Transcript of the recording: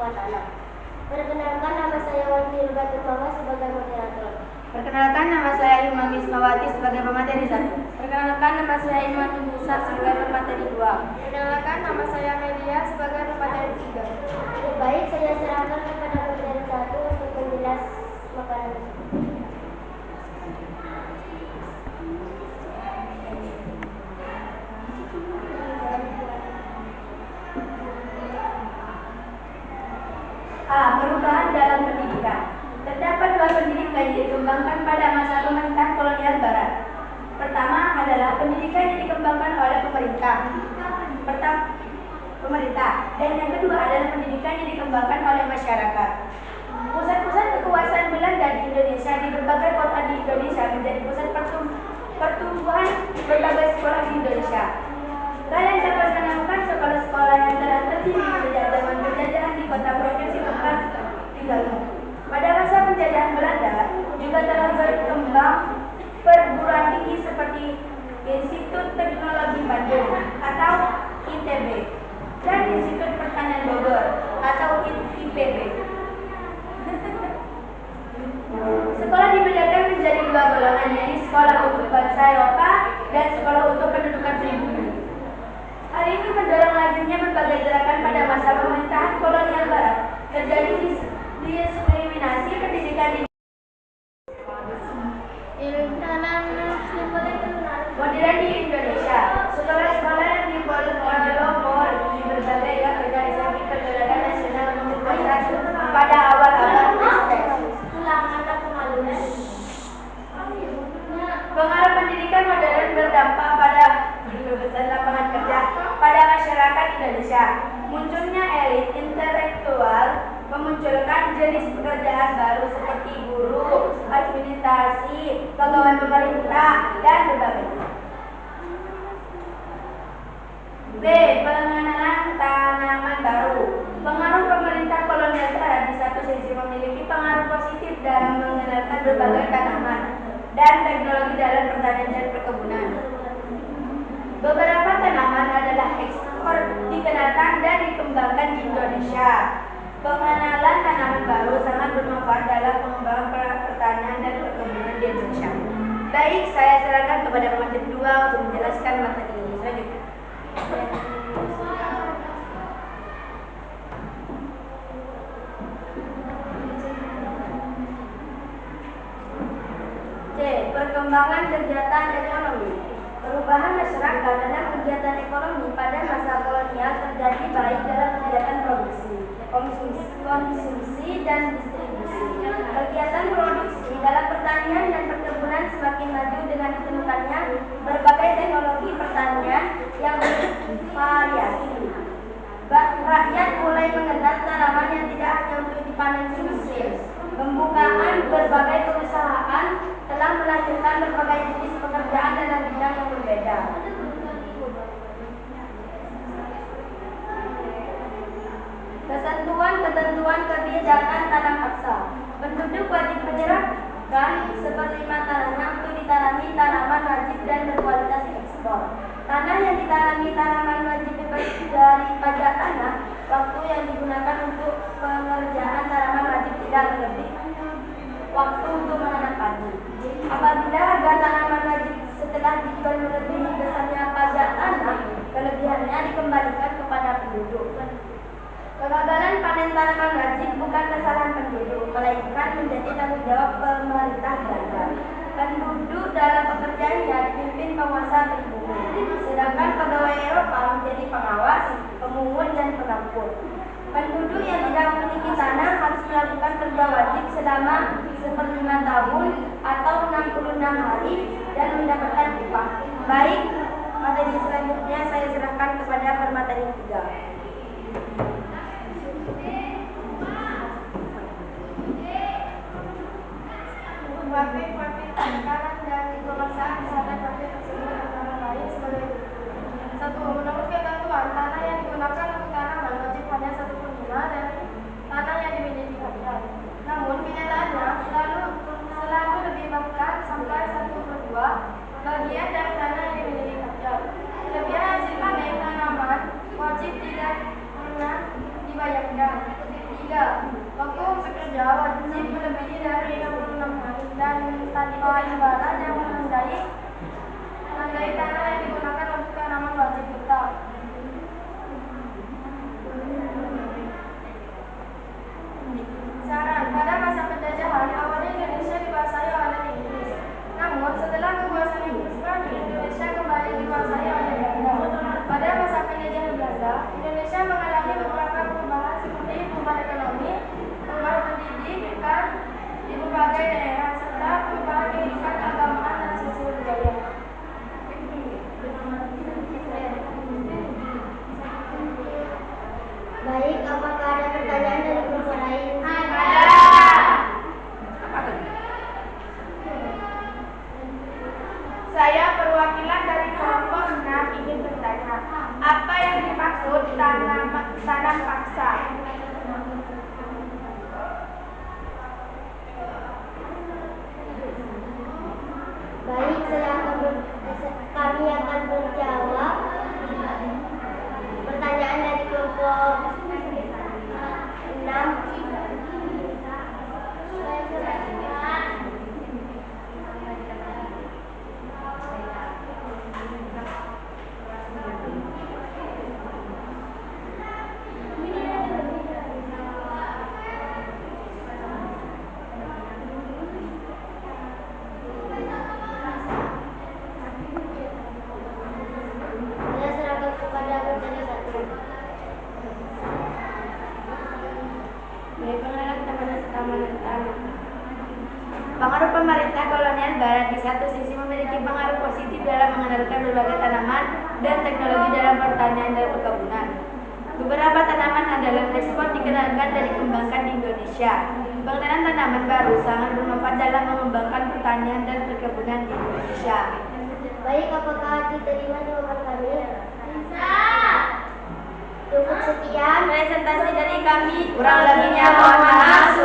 pengelola tanah. Perkenalkan, nama saya Wati Batumama sebagai moderator. Perkenalkan, nama saya Imam Ismawati sebagai pemateri 1. Perkenalkan, nama saya Iman Musa sebagai pemateri 2. Perkenalkan, nama saya Melia sebagai pemateri 3. Lebih baik saya serahkan kepada pemateri 1 untuk menjelas makanan tersebut. Perubahan dalam pendidikan. Terdapat 2 pendidikan yang dikembangkan pada masa pemerintahan kolonial Barat. Pertama adalah pendidikan yang dikembangkan oleh pemerintah. Dan yang kedua adalah pendidikan yang dikembangkan oleh masyarakat. Pusat-pusat kekuasaan Belanda di Indonesia di berbagai kota di Indonesia menjadi pusat pertumbuhan berbagai sekolah di Indonesia. Kalian dapat menemukan sekolah-sekolah yang telah terdiri sejak zaman penjajahan di kota provinsi tempat tinggalmu. Pada masa penjajahan Belanda juga telah berkembang perguruan tinggi seperti Institut Teknologi Bandung atau ITB dan Institut Pertanian Bogor atau IPB. Sekolah dibedakan menjadi 2 golongan, yaitu sekolah untuk bangsa Eropa dan sekolah untuk pendudukan pribumi. Hal ini mendorong lanjutnya berbagai gerakan pada masa pemerintahan kolonial Barat. Terjadi diskriminasi pendidikan di modern di Indonesia. Sekolah-sekolah yang dipelopor di berbagai organisasi pergerakan nasional untuk pada awal-awal pengaruh pendidikan modern berdampak pada lapangan kerja pada masyarakat Indonesia. Munculnya elit intelektual memunculkan jenis pekerjaan baru seperti guru, administrasi, pegawai pemerintah, dan sebagainya. B. Pengenalan tanaman baru. Pengaruh pemerintah kolonial Barat di satu sisi memiliki pengaruh positif dalam mengenalkan berbagai tanaman dan teknologi dalam pertanian dan perkebunan. Beberapa tanaman adalah ekspor, dikenalkan dan dikembangkan di Indonesia. Pengenalan tanaman baru sangat bermanfaat dalam pengembangan pertanian dan perkebunan di Indonesia. Baik, saya serahkan kepada pemateri 2 untuk menjelaskan materi ini. Selanjutnya. C. Perkembangan kegiatan ekonomi. Perubahan masyarakat dalam kegiatan ekonomi pada masa kolonial terjadi baik dalam kegiatan produksi, konsumsi, dan distribusi. Kegiatan produksi dalam pertanian dan perkebunan semakin maju dengan ditemukannya berbagai teknologi pertanian yang bervariasi. Rakyat mulai mengenal tanaman yang tidak hanya untuk dipanen musim. Pembukaan berbagai perusahaan telah melahirkan berbagai jenis pekerjaan dalam bidang yang berbeda. Ketentuan kebijakan tanah paksa. Penduduk wajib menyerahkan seperlima tanahnya untuk ditanami tanaman wajib dan berkualitas ekspor. Tanah yang ditanami tanaman wajib bebas dari pajak tanah. Waktu yang digunakan untuk pengerjaan tanaman wajib tidak lebih waktu untuk menanam padi. Apabila harga tanaman wajib setelah dijual melebihi besarnya pajak tanah, kelebihannya dikembalikan kepada penduduk. Kegagalan panen tanaman wajib bukan kesalahan penduduk, melainkan menjadi tanggung jawab pemerintah Belanda. Penduduk dalam pekerjaannya dipimpin penguasa pribumi, sedangkan pegawai Eropa menjadi pengawas, pemungut, dan pengampun. Penduduk yang tidak memiliki tanah harus melakukan kerja wajib selama 1/5 tahun atau 66 hari dan mendapatkan upah. Baik, materi selanjutnya saya serahkan kepada pemateri 3. Praktik penekanan dan pemaksaan terhadap praktik tersebut antara lain sebagai berikut. 1. Menurut ketentuan, tanah yang digunakan untuk tanaman wajib hanya 1/5 dari tanah yang dimiliki rakyat. Namun kenyataannya selalu lebih bahkan sampai 1/2 bagian dari tanah yang dimiliki rakyat. Kelebihan disebut tanam paksa. Baik, kami akan menjawab pertanyaan dari kelompok 6. Saya serahkan kepada materi 1. Dari pengenalan taman utama. Pengaruh pemerintah kolonial Barat di satu sisi memiliki pengaruh positif dalam mengenalkan berbagai tanaman dan teknologi dalam pertanian dan perkebunan. Beberapa tanaman andalan ekspor dikenalkan dan dikembangkan di Indonesia. Pengenalan tanaman baru sangat bermanfaat dalam mengembangkan pertanian dan perkebunan di Indonesia. Baik, apakah diterima jawaban kami? Cukup sekian Presentasi dari kami, kurang lebihnya mohon maaf.